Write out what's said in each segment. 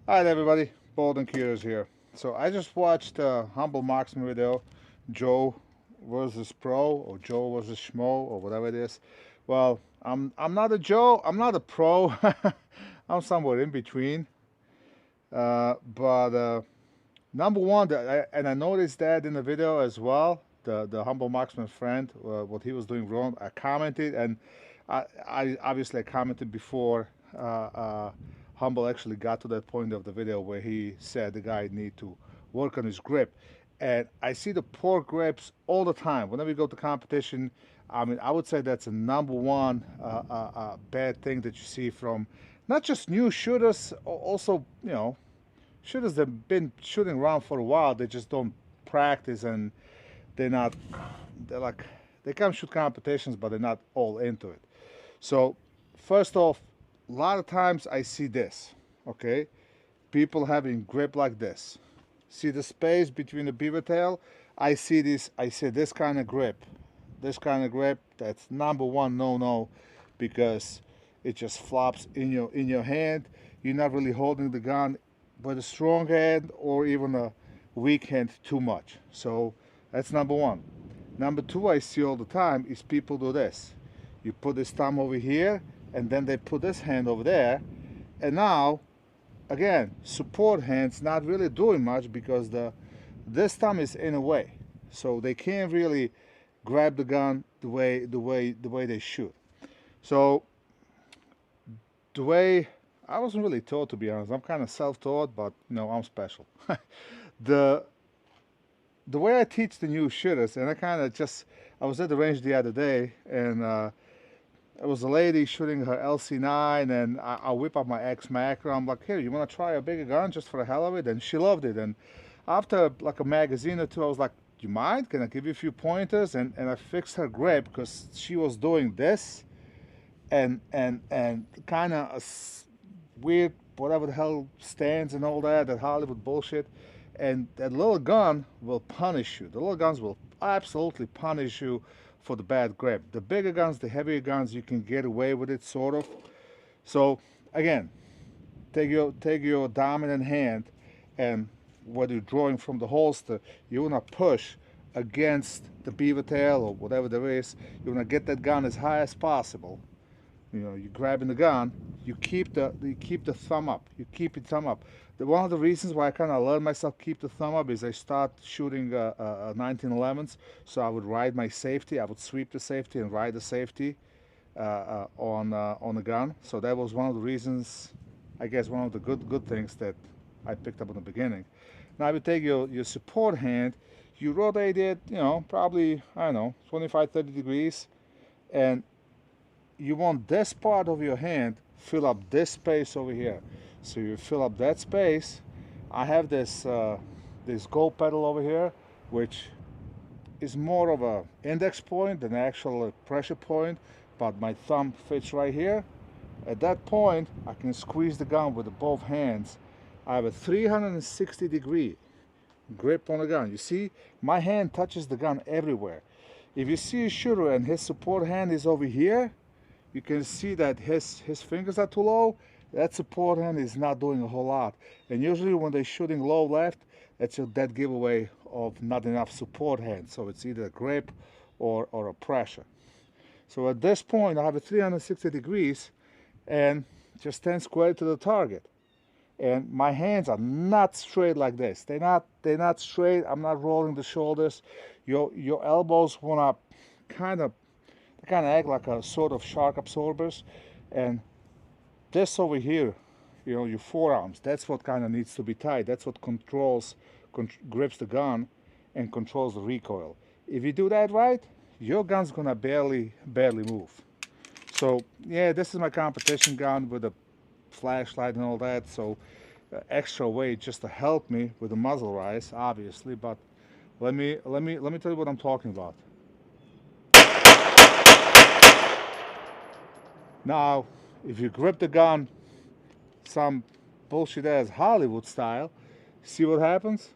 Alright everybody, Bald&curious here. So I just watched a humble marksman video, Joe versus Pro or Joe versus Schmo or whatever it is. Well, I'm not a Joe, I'm not a pro. I'm somewhere in between. But number one, and I noticed that in the video as well. The humble marksman friend, what he was doing wrong. I commented, and I obviously I commented before Humble actually got to that point of the video where he said the guy need to work on his grip. And I see the poor grips all the time. Whenever you go to competition, I mean, I would say that's a number one bad thing that you see from not just new shooters, also, shooters that have been shooting around for a while. They just don't practice, and they're not, they're like, they can shoot competitions, but they're not all into it. So, first off, a lot of times I see this, okay? People having grip like this. See the space between the beaver tail? I see this kind of grip. This kind of grip, that's number one no-no, because it just flops in your hand. You're not really holding the gun with a strong hand or even a weak hand too much. So that's number one. Number two, I see all the time is people do this. You put this thumb over here, and then they put this hand over there, and now, again, support hands not really doing much because this thumb is in a way, so they can't really grab the gun the way they should. So the way I wasn't really taught, to be honest. I'm kind of self-taught, but I'm special. the the way I teach the new shooters, and I was at the range the other day, and it was a lady shooting her LC9, and I whip up my X Macro. I'm like, here, you want to try a bigger gun just for the hell of it? And she loved it. And after like a magazine or two, I was like, do you mind? Can I give you a few pointers? And I fixed her grip because she was doing this and kind of weird, whatever the hell stands and all that Hollywood bullshit. And that little gun will punish you. The little guns will absolutely punish you for the bad grip. The bigger guns, the heavier guns, you can get away with it, sort of. So again, take your dominant hand, and when you're drawing from the holster, you wanna push against the beaver tail or whatever there is. You wanna get that gun as high as possible. You're grabbing the gun. You keep the thumb up. You keep your thumb up. One of the reasons why I kind of learned myself keep the thumb up is I start shooting 1911s. So I would ride my safety. I would sweep the safety and ride the safety on the gun. So that was one of the reasons. I guess one of the good things that I picked up in the beginning. Now if you take your support hand, you rotate it, probably, I don't know, 25, 30 degrees, and you want this part of your hand fill up this space over here. So you fill up that space. I have this gold pedal over here, which is more of a index point than actual pressure point, but my thumb fits right here. At that point, I can squeeze the gun with both hands. I have a 360-degree grip on the gun. You see, my hand touches the gun everywhere. If you see a shooter and his support hand is over here, you can see that his fingers are too low. That support hand is not doing a whole lot. And usually when they're shooting low left, that's a dead giveaway of not enough support hand. So it's either a grip or a pressure. So at this point, I have a 360 degrees and just stand square to the target. And my hands are not straight like this. They're not straight. I'm not rolling the shoulders. Your elbows wanna kind of act like a sort of shock absorbers, and this over here, your forearms, that's what kind of needs to be tight. That's what grips the gun and controls the recoil. If you do that right, your gun's gonna barely move. So yeah, this is my competition gun with a flashlight and all that, so extra weight just to help me with the muzzle rise, obviously. But let me tell you what I'm talking about. Now, if you grip the gun some bullshit ass Hollywood style, see what happens?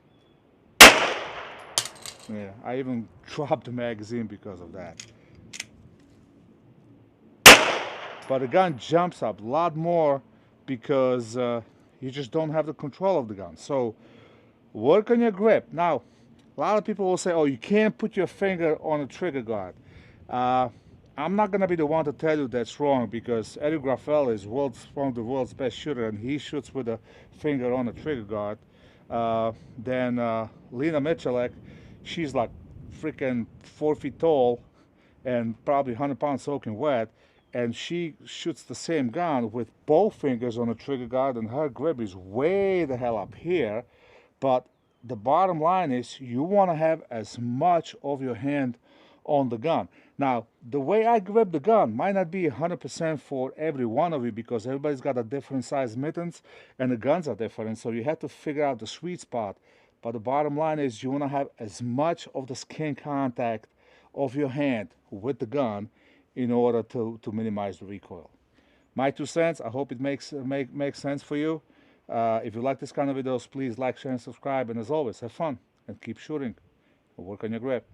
Yeah, I even dropped the magazine because of that. But the gun jumps up a lot more because you just don't have the control of the gun. So work on your grip. Now, a lot of people will say, oh, you can't put your finger on a trigger guard. Uh, I'm not going to be the one to tell you that's wrong, because Eddie Graffel is one of the world's best shooter, and he shoots with a finger on the trigger guard. Then Lena Michalek, she's like freaking 4 feet tall and probably 100 pounds soaking wet, and she shoots the same gun with both fingers on the trigger guard, and her grip is way the hell up here. But the bottom line is, you want to have as much of your hand on the gun. Now, the way I grip the gun might not be 100% for every one of you, because everybody's got a different size mittens and the guns are different, so you have to figure out the sweet spot. But the bottom line is, you want to have as much of the skin contact of your hand with the gun in order to minimize the recoil. My 2 cents. I hope it makes sense for you. If you like this kind of videos, please like, share, and subscribe. And as always, have fun and keep shooting. Work on your grip.